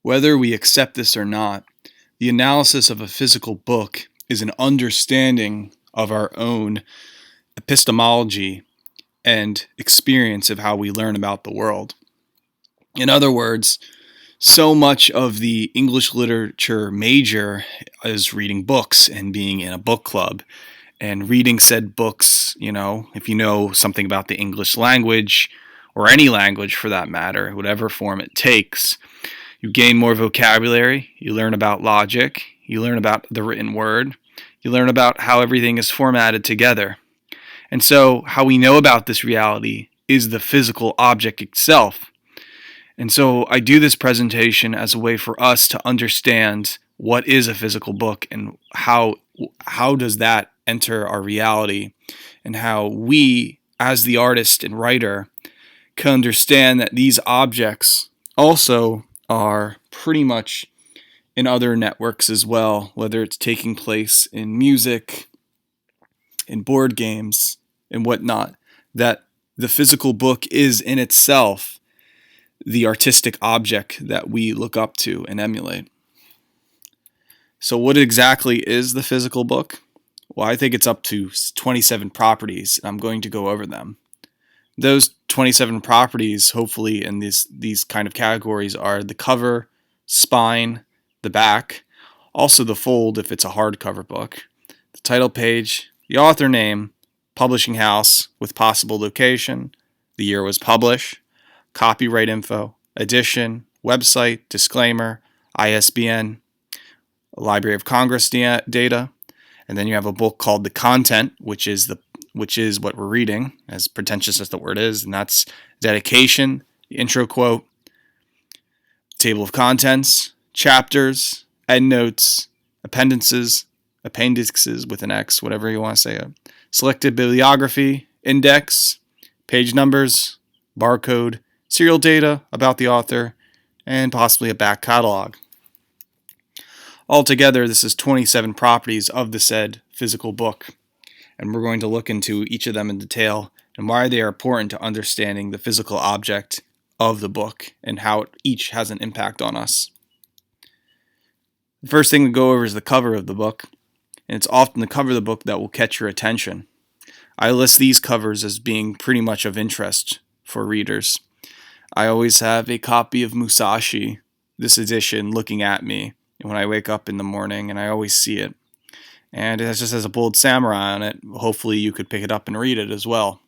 Whether we accept this or not, the analysis of a physical book is an understanding of our own epistemology and experience of how we learn about the world. In other words, so much of the English literature major is reading books and being in a book club. And reading said books, if you know something about the English language, or any language for that matter, whatever form it takes, you gain more vocabulary, you learn about logic, you learn about the written word, you learn about how everything is formatted together. And so how we know about this reality is the physical object itself. And so I do this presentation as a way for us to understand what is a physical book and how does that enter our reality, and how we, as the artist and writer, can understand that these objects also are pretty much in other networks as well, whether it's taking place in music, in board games, and whatnot, that the physical book is in itself the artistic object that we look up to and emulate. So what exactly is the physical book? Well, I think it's up to 27 properties, and I'm going to go over them. Those 27 properties, hopefully in these kind of categories, are the cover, spine, the back, also the fold if it's a hardcover book, the title page, the author name, publishing house with possible location, the year it was published, copyright info, edition, website, disclaimer, ISBN, Library of Congress data, and then you have a book called the content, which is what we're reading, as pretentious as the word is, and that's dedication, the intro quote, table of contents, chapters, endnotes, appendices with an X, whatever you want to say it, selected bibliography, index, page numbers, barcode, serial data about the author, and possibly a back catalog. Altogether, this is 27 properties of the said physical book, and we're going to look into each of them in detail and why they are important to understanding the physical object of the book and how each has an impact on us. The first thing to go over is the cover of the book, and it's often the cover of the book that will catch your attention. I list these covers as being pretty much of interest for readers. I always have a copy of Musashi, this edition, looking at me when I wake up in the morning, and I always see it. And it just has a bold samurai on it. Hopefully you could pick it up and read it as well.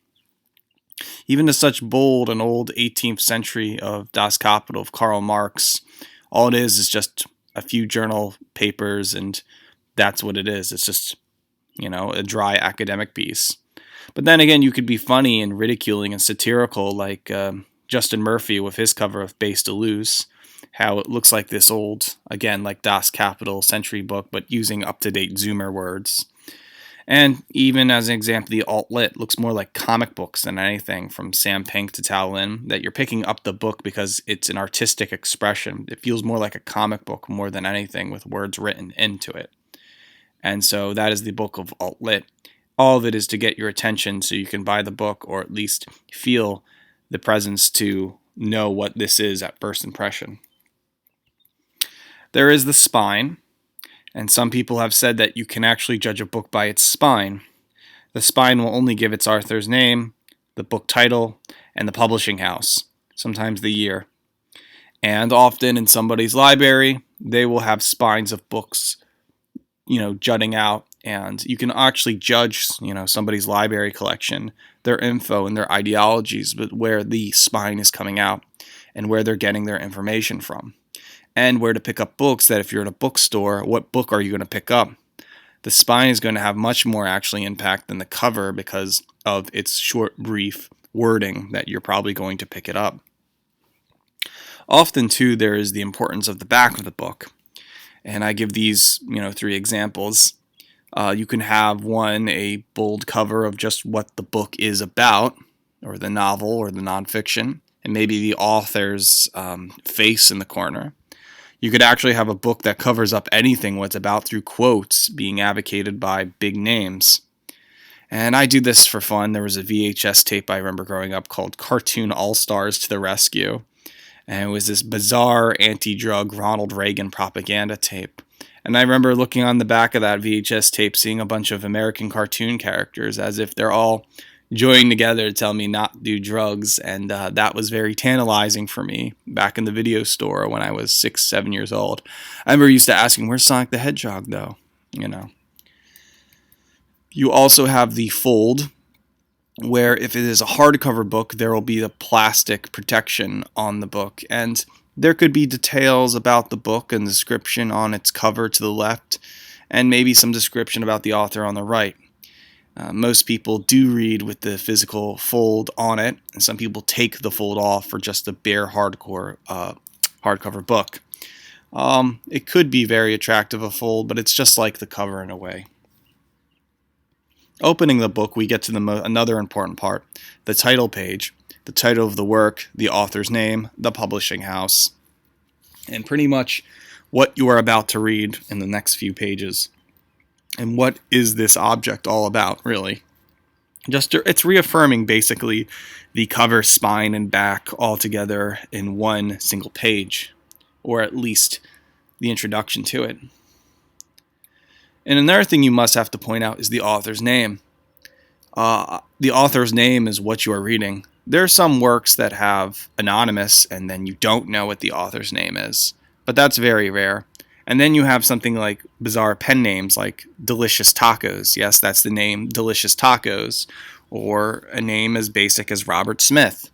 Even to such bold and old 18th century of Das Kapital of Karl Marx, all it is just a few journal papers, and that's what it is. It's just, a dry academic piece. But then again, you could be funny and ridiculing and satirical like Justin Murphy with his cover of Base Deleuze, how it looks like this old, again, like Das Kapital century book, but using up-to-date Zoomer words. And even as an example, the alt-lit looks more like comic books than anything, from Sam Pink to Tao Lin, that you're picking up the book because it's an artistic expression. It feels more like a comic book more than anything, with words written into it. And so that is the book of alt-lit. All of it is to get your attention so you can buy the book, or at least feel the presence to know what this is at first impression. There is the spine, and some people have said that you can actually judge a book by its spine. The spine will only give its author's name, the book title, and the publishing house, sometimes the year. And often in somebody's library, they will have spines of books, jutting out, and you can actually judge, somebody's library collection, their info and their ideologies, but where the spine is coming out and where they're getting their information from. And where to pick up books, that if you're in a bookstore, what book are you going to pick up? The spine is going to have much more actually impact than the cover because of its short, brief wording that you're probably going to pick it up. Often, too, there is the importance of the back of the book. And I give these, 3 examples. You can have one, a bold cover of just what the book is about, or the novel or the nonfiction, and maybe the author's face in the corner. You could actually have a book that covers up anything what it's about through quotes being advocated by big names. And I do this for fun. There was a VHS tape I remember growing up called Cartoon All-Stars to the Rescue. And it was this bizarre anti-drug Ronald Reagan propaganda tape. And I remember looking on the back of that VHS tape, seeing a bunch of American cartoon characters as if they're all joined together to tell me not to do drugs. And that was very tantalizing for me back in the video store when I was 6, 7 years old. I remember used to asking, where's Sonic the Hedgehog, though? You know. You also have the fold, where if it is a hardcover book, there will be the plastic protection on the book. And there could be details about the book and description on its cover to the left, and maybe some description about the author on the right. Most people do read with the physical fold on it, and some people take the fold off for just the bare hardcover book. It could be very attractive a fold, but it's just like the cover in a way. Opening the book, we get to another important part, the title page, the title of the work, the author's name, the publishing house, and pretty much what you are about to read in the next few pages. And what is this object all about, really? It's reaffirming, basically, the cover, spine, and back all together in one single page, or at least the introduction to it. And another thing you must have to point out is the author's name. The author's name is what you are reading. There are some works that have anonymous, and then you don't know what the author's name is, but that's very rare. And then you have something like bizarre pen names like Delicious Tacos. Yes, that's the name, Delicious Tacos, or a name as basic as Robert Smith.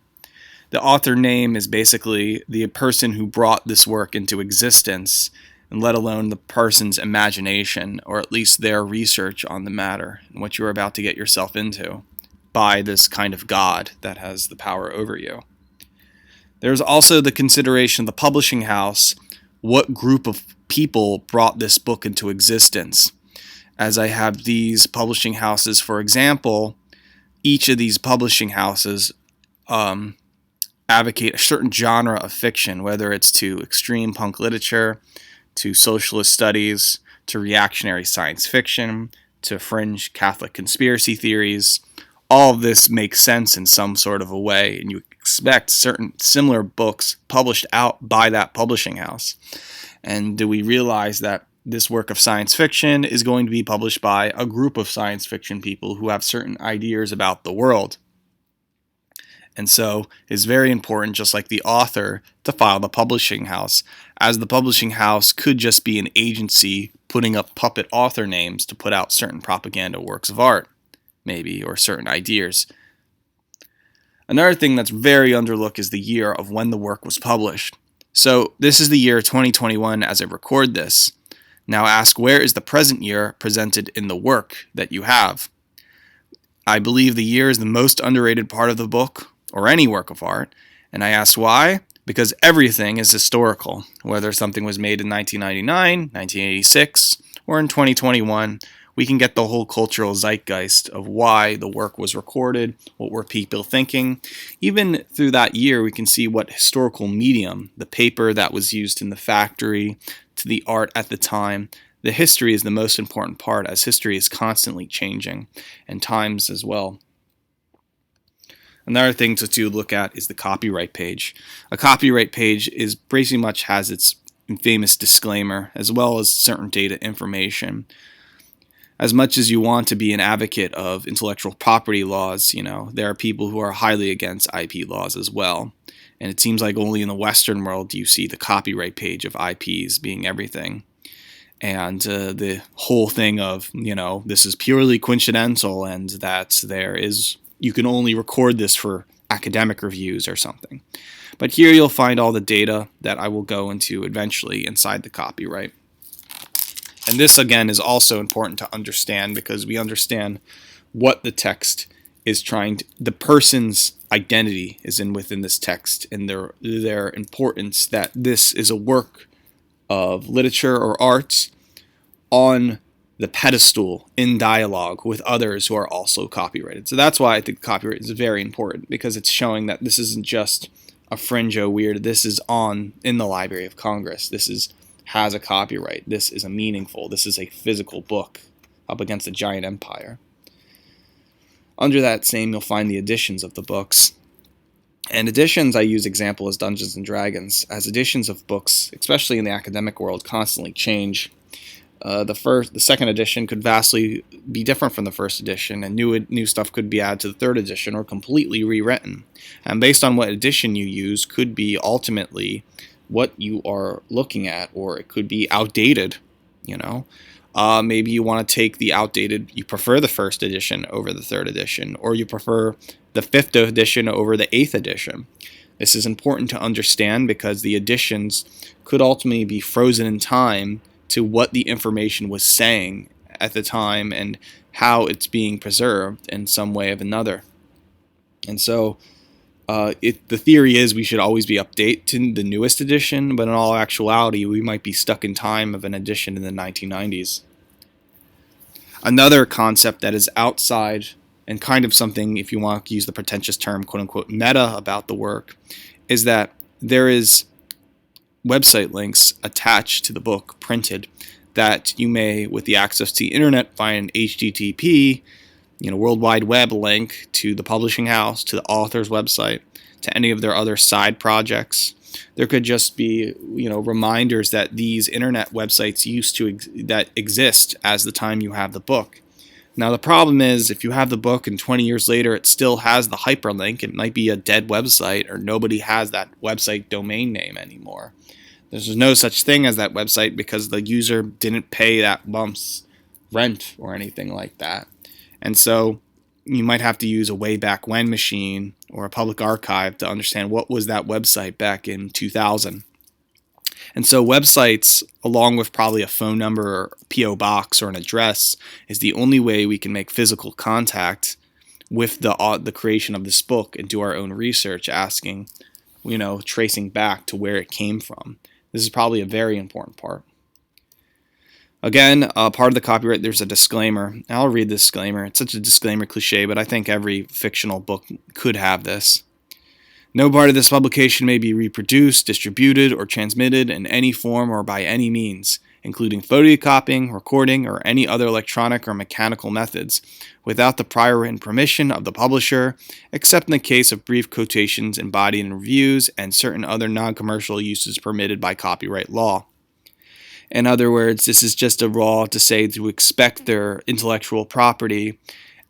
The author name is basically the person who brought this work into existence, and let alone the person's imagination, or at least their research on the matter, and what you're about to get yourself into by this kind of God that has the power over you. There's also the consideration of the publishing house. What group of people brought this book into existence? As I have these publishing houses, for example, each of these publishing houses advocate a certain genre of fiction, whether it's to extreme punk literature, to socialist studies, to reactionary science fiction, to fringe Catholic conspiracy theories. All of this makes sense in some sort of a way, and you expect certain similar books published out by that publishing house. And do we realize that this work of science fiction is going to be published by a group of science fiction people who have certain ideas about the world? And so it's very important, just like the author, to file the publishing house, as the publishing house could just be an agency putting up puppet author names to put out certain propaganda works of art, maybe, or certain ideas. Another thing that's very underlooked is the year of when the work was published. So this is the year 2021 as I record this. Now ask, where is the present year presented in the work that you have? I believe the year is the most underrated part of the book, or any work of art, and I ask why? Because everything is historical, whether something was made in 1999, 1986, or in 2021. We can get the whole cultural zeitgeist of why the work was recorded, what were people thinking. Even through that year, we can see what historical medium, the paper that was used in the factory, to the art at the time. The history is the most important part, as history is constantly changing, and times as well. Another thing to look at is the copyright page. A copyright page is pretty much has its famous disclaimer, as well as certain data information. As much as you want to be an advocate of intellectual property laws, there are people who are highly against IP laws as well. And it seems like only in the Western world do you see the copyright page of IPs being everything. And the whole thing of, this is purely coincidental, and that you can only record this for academic reviews or something. But here you'll find all the data that I will go into eventually inside the copyright. And this, again, is also important to understand, because we understand what the text is the person's identity is within this text, and their importance, that this is a work of literature or arts on the pedestal in dialogue with others who are also copyrighted. So that's why I think copyright is very important, because it's showing that this isn't just a fringe-o weird. This is in the Library of Congress. This has a copyright. This is this is a physical book up against a giant empire. Under that same, you'll find the editions of the books. And editions, I use example as Dungeons and Dragons, as editions of books, especially in the academic world, constantly change. The second edition could vastly be different from the first edition, and new stuff could be added to the third edition or completely rewritten. And based on what edition you use, could be ultimately what you are looking at, or it could be outdated. You know, maybe you want to take the outdated. You prefer the first edition over the third edition, or you prefer the fifth edition over the eighth edition. This is important to understand because the editions could ultimately be frozen in time to what the information was saying at the time and how it's being preserved in some way or another. And so the theory is we should always be update to the newest edition, but in all actuality, we might be stuck in time of an edition in the 1990s. Another concept that is outside and kind of something, if you want to use the pretentious term, quote unquote, meta about the work, is that there is website links attached to the book printed that you may, with the access to the internet, find an HTTP, World Wide Web link to the publishing house, to the author's website, to any of their other side projects. There could just be, reminders that these internet websites that exist as the time you have the book. Now the problem is, if you have the book and 20 years later it still has the hyperlink, it might be a dead website or nobody has that website domain name anymore. There's no such thing as that website because the user didn't pay that month's rent or anything like that. And so you might have to use a way back when machine or a public archive to understand what was that website back in 2000. And so websites, along with probably a phone number or P.O. box or an address, is the only way we can make physical contact with the creation of this book and do our own research, asking, tracing back to where it came from. This is probably a very important part. Again, part of the copyright, there's a disclaimer. I'll read the disclaimer. It's such a disclaimer cliche, but I think every fictional book could have this. No part of this publication may be reproduced, distributed, or transmitted in any form or by any means, including photocopying, recording, or any other electronic or mechanical methods, without the prior written permission of the publisher, except in the case of brief quotations embodied in reviews and certain other non-commercial uses permitted by copyright law. In other words, this is just a law to say to expect their intellectual property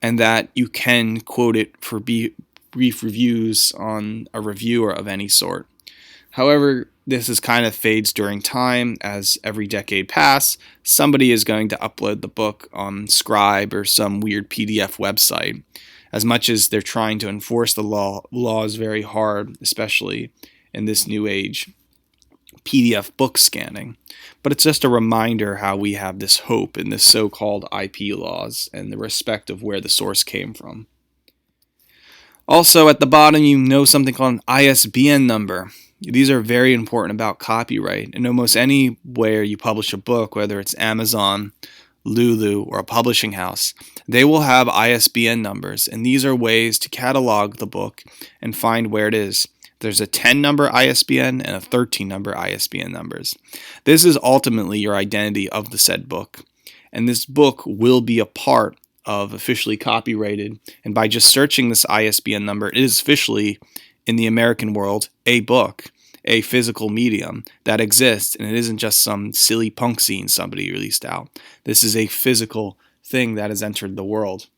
and that you can quote it for brief reviews on a reviewer of any sort. However, this is kind of fades during time. As every decade passes, somebody is going to upload the book on Scribe or some weird PDF website. As much as they're trying to enforce the law is very hard, especially in this new age. PDF book scanning. But it's just a reminder how we have this hope in this so-called IP laws and the respect of where the source came from. Also, at the bottom, something called an ISBN number. These are very important about copyright. And almost anywhere you publish a book, whether it's Amazon, Lulu, or a publishing house, they will have ISBN numbers. And these are ways to catalog the book and find where it is. There's a 10-number ISBN and a 13-number ISBN numbers. This is ultimately your identity of the said book. And this book will be a part of officially copyrighted. And by just searching this ISBN number, it is officially, in the American world, a book, a physical medium that exists. And it isn't just some silly punk scene somebody released out. This is a physical thing that has entered the world.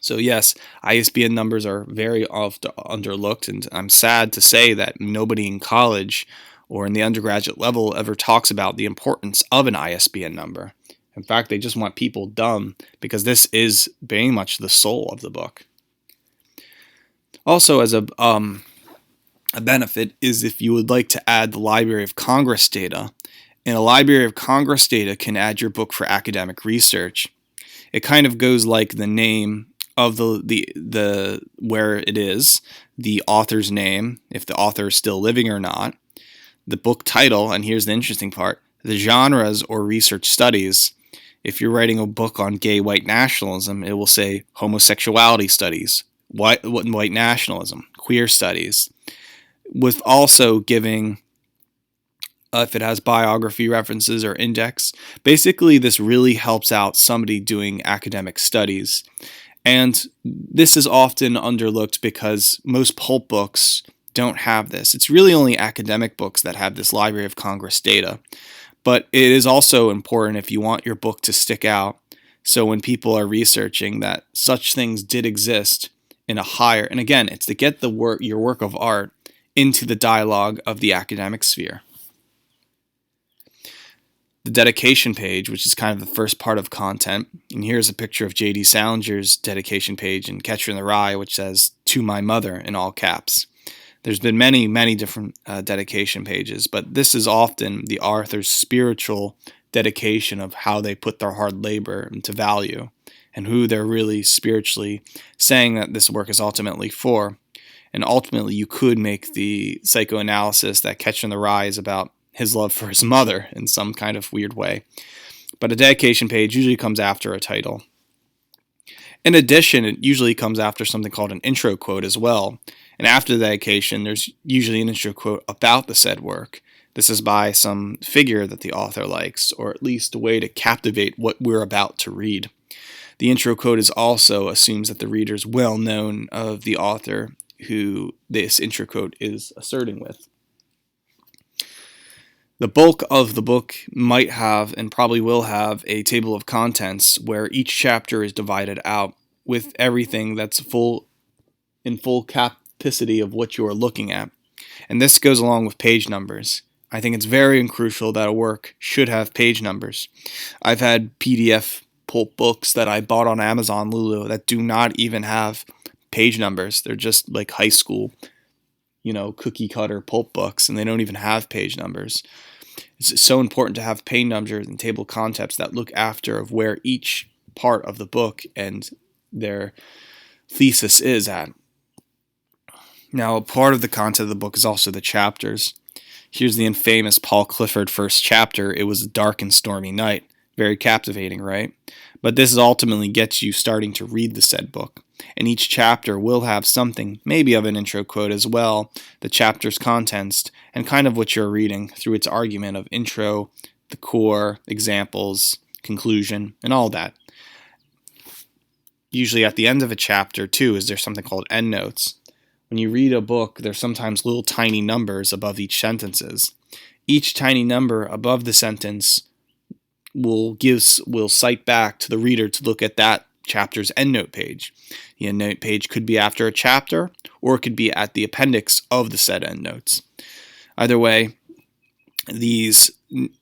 So yes, ISBN numbers are very often underlooked, and I'm sad to say that nobody in college or in the undergraduate level ever talks about the importance of an ISBN number. In fact, they just want people dumb because this is very much the soul of the book. Also, as a benefit is if you would like to add the Library of Congress data, and a Library of Congress data can add your book for academic research. It kind of goes like the name of the where it is, the author's name, if the author is still living or not, the book title, and here's the interesting part, the genres or research studies. If you're writing a book on gay white nationalism, it will say homosexuality studies, white nationalism, queer studies, with also giving if it has biography references or index. Basically, this really helps out somebody doing academic studies. And this is often underlooked because most pulp books don't have this. It's really only academic books that have this Library of Congress data. But it is also important if you want your book to stick out. So when people are researching that such things did exist in a higher, and again, it's to get your work of art into the dialogue of the academic sphere. The dedication page, which is kind of the first part of content, and here's a picture of J.D. Salinger's dedication page in Catcher in the Rye, which says, "To my mother," in all caps. There's been many, many different dedication pages, but this is often the author's spiritual dedication of how they put their hard labor into value and who they're really spiritually saying that this work is ultimately for. And ultimately, you could make the psychoanalysis that Catcher in the Rye is about his love for his mother in some kind of weird way. But a dedication page usually comes after a title. In addition, it usually comes after something called an intro quote as well. And after the dedication, there's usually an intro quote about the said work. This is by some figure that the author likes, or at least a way to captivate what we're about to read. The intro quote is also assumes that the reader is well known of the author who this intro quote is asserting with. The bulk of the book might have, and probably will have, a table of contents where each chapter is divided out with everything that's in full capacity of what you are looking at. And this goes along with page numbers. I think it's very crucial that a work should have page numbers. I've had PDF pulp books that I bought on Amazon Lulu that do not even have page numbers. They're just like high school, cookie cutter pulp books, and they don't even have page numbers. It's so important to have page numbers and table of contents that look after of where each part of the book and their thesis is at. Now, a part of the content of the book is also the chapters. Here's the infamous Paul Clifford first chapter. It was a dark and stormy night. Very captivating, right? But this ultimately gets you starting to read the said book. And each chapter will have something, maybe of an intro quote as well, the chapter's contents, and kind of what you're reading through its argument of intro, the core, examples, conclusion, and all that. Usually at the end of a chapter, too, is there something called Endnotes. When you read a book, there's sometimes little tiny numbers above each sentences. Each tiny number above the sentence will cite back to the reader to look at that chapter's endnote page. The endnote page could be after a chapter, or it could be at the appendix of the said endnotes. Either way, these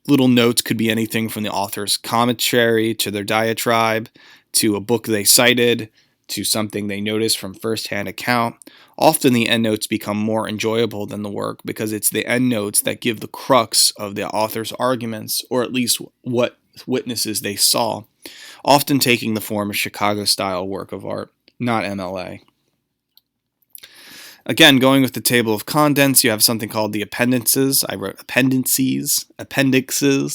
little notes could be anything from the author's commentary to their diatribe, to a book they cited, to something they noticed from first-hand account. Often the endnotes become more enjoyable than the work because it's the endnotes that give the crux of the author's arguments, or at least what witnesses they saw, often taking the form of Chicago-style work of art, not MLA. Again, going with the table of contents, you have something called the Appendices. I wrote Appendices,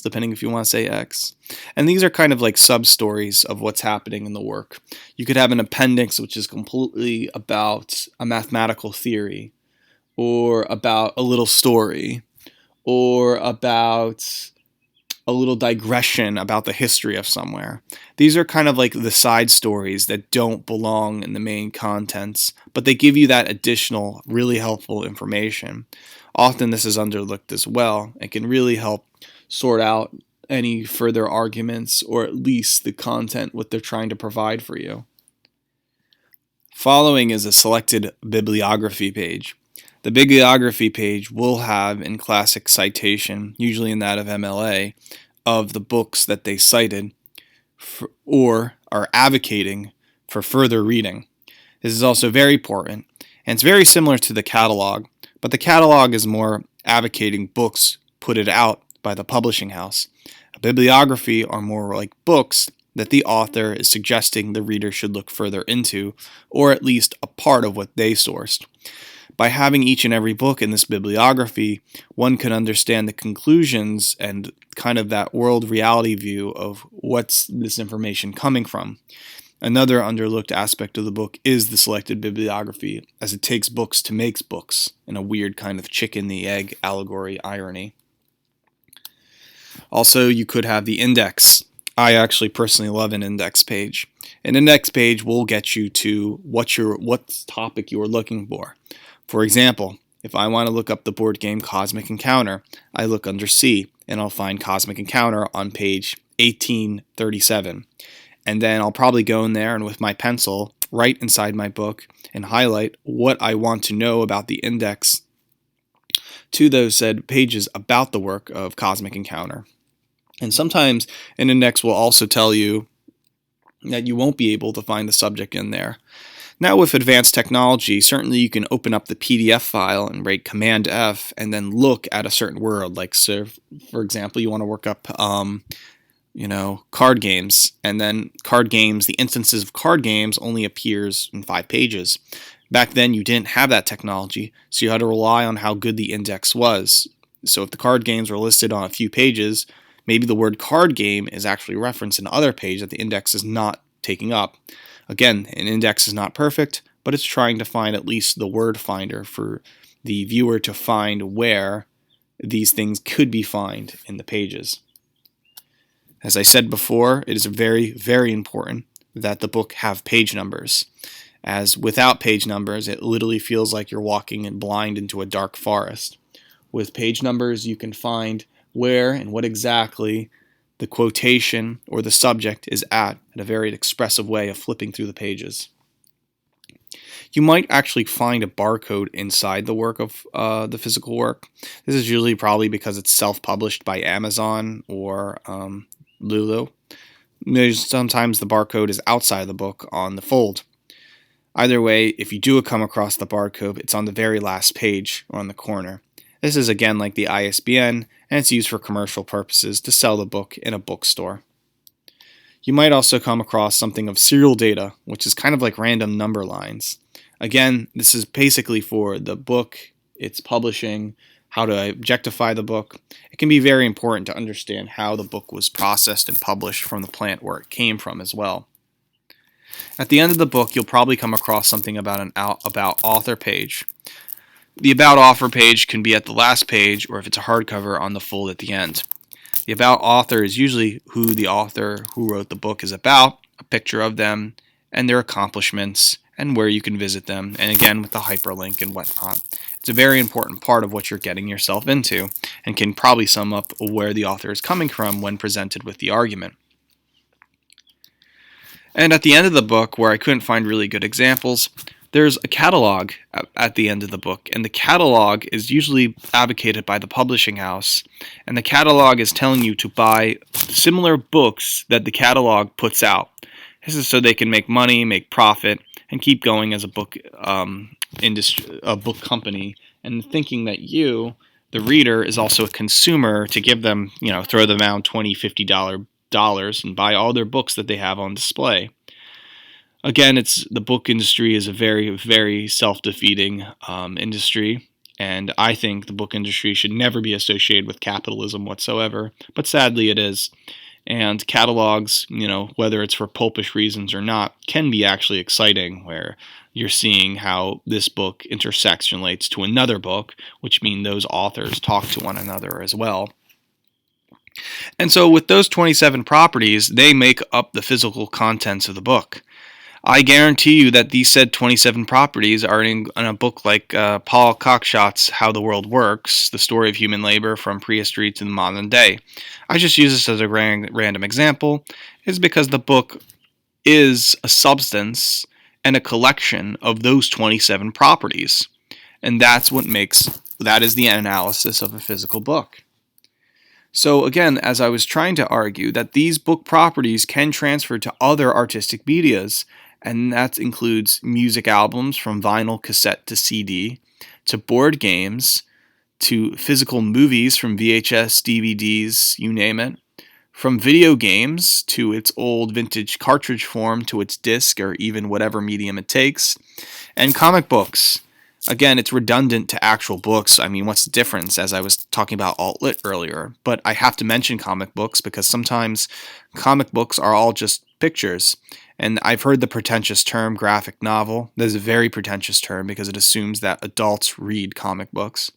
depending if you want to say X. And these are kind of like sub-stories of what's happening in the work. You could have an appendix which is completely about a mathematical theory, or about a little story, or about a little digression about the history of somewhere. These are kind of like the side stories that don't belong in the main contents, but they give you that additional, really helpful information. Often this is underlooked as well. It can really help sort out any further arguments, or at least the content, what they're trying to provide for you. Following is a selected bibliography page. The bibliography page will have in classic citation, usually in that of MLA, of the books that they cited or are advocating for further reading. This is also very important, and it's very similar to the catalog, but the catalog is more advocating books put it out by the publishing house. A bibliography are more like books that the author is suggesting the reader should look further into, or at least a part of what they sourced. By having each and every book in this bibliography, one can understand the conclusions and kind of that world reality view of what's this information coming from. Another underlooked aspect of the book is the selected bibliography, as it takes books to make books, in a weird kind of chicken the egg allegory irony. Also, you could have the index. I actually personally love an index page. And the next page will get you to what topic you are looking for. For example, if I want to look up the board game Cosmic Encounter, I look under C, and I'll find Cosmic Encounter on page 1837. And then I'll probably go in there and with my pencil write inside my book and highlight what I want to know about the index to those said pages about the work of Cosmic Encounter. And sometimes an index will also tell you that you won't be able to find the subject in there. Now with advanced technology, certainly you can open up the PDF file and rate Command F and then look at a certain word. Like, so for example, you want to work up card games, and then card games, the instances of card games only appears in 5 pages. Back then you didn't have that technology, so you had to rely on how good the index was. So if the card games were listed on a few pages, maybe the word card game is actually referenced in another page that the index is not taking up. Again, an index is not perfect, but it's trying to find at least the word finder for the viewer to find where these things could be found in the pages. As I said before, it is very, very important that the book have page numbers, as without page numbers, it literally feels like you're walking in blind into a dark forest. With page numbers, you can find where and what exactly the quotation or the subject is at a very expressive way of flipping through the pages. You might actually find a barcode inside the work of the physical work. This is usually probably because it's self-published by Amazon or Lulu. Sometimes the barcode is outside the book on the fold. Either way, if you do come across the barcode, it's on the very last page or on the corner. This is again like the ISBN, and it's used for commercial purposes to sell the book in a bookstore. You might also come across something of serial data, which is kind of like random number lines. Again, this is basically for the book, its publishing, how to objectify the book. It can be very important to understand how the book was processed and published from the plant where it came from as well. At the end of the book, you'll probably come across something about an about author page. The About Author page can be at the last page, or if it's a hardcover, on the fold at the end. The About Author is usually who the author who wrote the book is about, a picture of them, and their accomplishments, and where you can visit them, and again with the hyperlink and whatnot. It's a very important part of what you're getting yourself into, and can probably sum up where the author is coming from when presented with the argument. And at the end of the book, where I couldn't find really good examples, there's a catalog at the end of the book, and the catalog is usually advocated by the publishing house, and the catalog is telling you to buy similar books that the catalog puts out. This is so they can make money, make profit, and keep going as a book industry, a book company, and thinking that you, the reader, is also a consumer to give them, throw them out $20, $50 and buy all their books that they have on display. Again, the book industry is a very, very self-defeating industry, and I think the book industry should never be associated with capitalism whatsoever, but sadly it is. And catalogs, whether it's for pulpish reasons or not, can be actually exciting, where you're seeing how this book intersects and relates to another book, which means those authors talk to one another as well. And so with those 27 properties, they make up the physical contents of the book. I guarantee you that these said 27 properties are in a book like Paul Cockshot's How the World Works, The Story of Human Labor from Prehistory to the Modern Day. I just use this as a random example, is because the book is a substance and a collection of those 27 properties. And that is the analysis of a physical book. So again, as I was trying to argue, that these book properties can transfer to other artistic medias, and that includes music albums from vinyl, cassette to CD, to board games, to physical movies from VHS, DVDs, you name it, from video games to its old vintage cartridge form to its disc or even whatever medium it takes, and comic books. Again, it's redundant to actual books. I mean, what's the difference, as I was talking about alt-lit earlier? But I have to mention comic books because sometimes comic books are all just pictures. And I've heard the pretentious term graphic novel. That is a very pretentious term because it assumes that adults read comic books.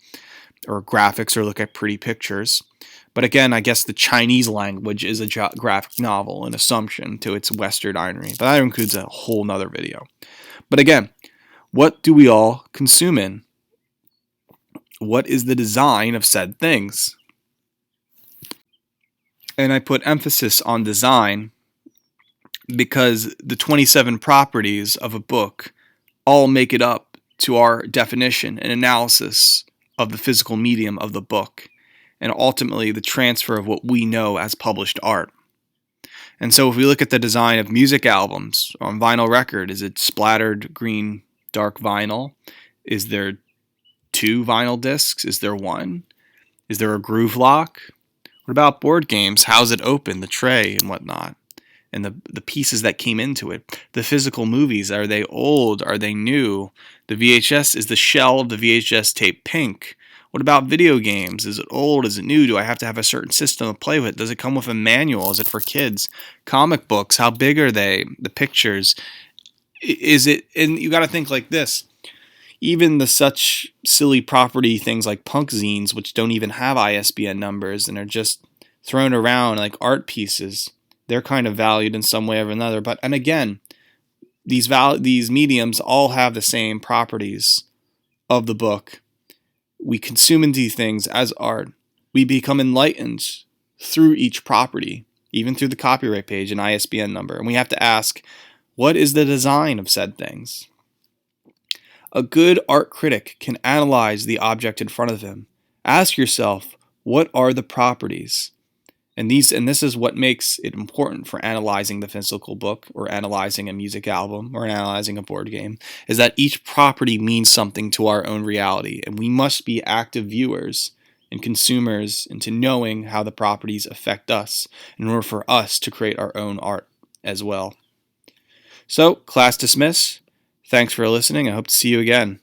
or graphics or look at pretty pictures. But again, I guess the Chinese language is a graphic novel, an assumption to its Western irony. But that includes a whole nother video. But again, what do we all consume in? What is the design of said things? And I put emphasis on design because the 27 properties of a book all make it up to our definition and analysis of the physical medium of the book, and ultimately the transfer of what we know as published art. And so if we look at the design of music albums on vinyl record, is it splattered green dark vinyl? Is there 2 vinyl discs? Is there 1? Is there a groove lock? What about board games? How's it open, the tray and whatnot? And the pieces that came into it. The physical movies, are they old? Are they new? The VHS, is the shell of the VHS tape pink? What about video games? Is it old? Is it new? Do I have to have a certain system to play with? Does it come with a manual? Is it for kids? Comic books, how big are they? The pictures. Is it, and you got to think like this. Even the such silly property things like punk zines, which don't even have ISBN numbers and are just thrown around like art pieces, they're kind of valued in some way or another. But, and again, these mediums all have the same properties of the book. We consume into these things as art. We become enlightened through each property, even through the copyright page and ISBN number. And we have to ask, what is the design of said things? A good art critic can analyze the object in front of him. Ask yourself, what are the properties? And this is what makes it important for analyzing the physical book or analyzing a music album or analyzing a board game, is that each property means something to our own reality, and we must be active viewers and consumers into knowing how the properties affect us in order for us to create our own art as well. So, class dismissed. Thanks for listening. I hope to see you again.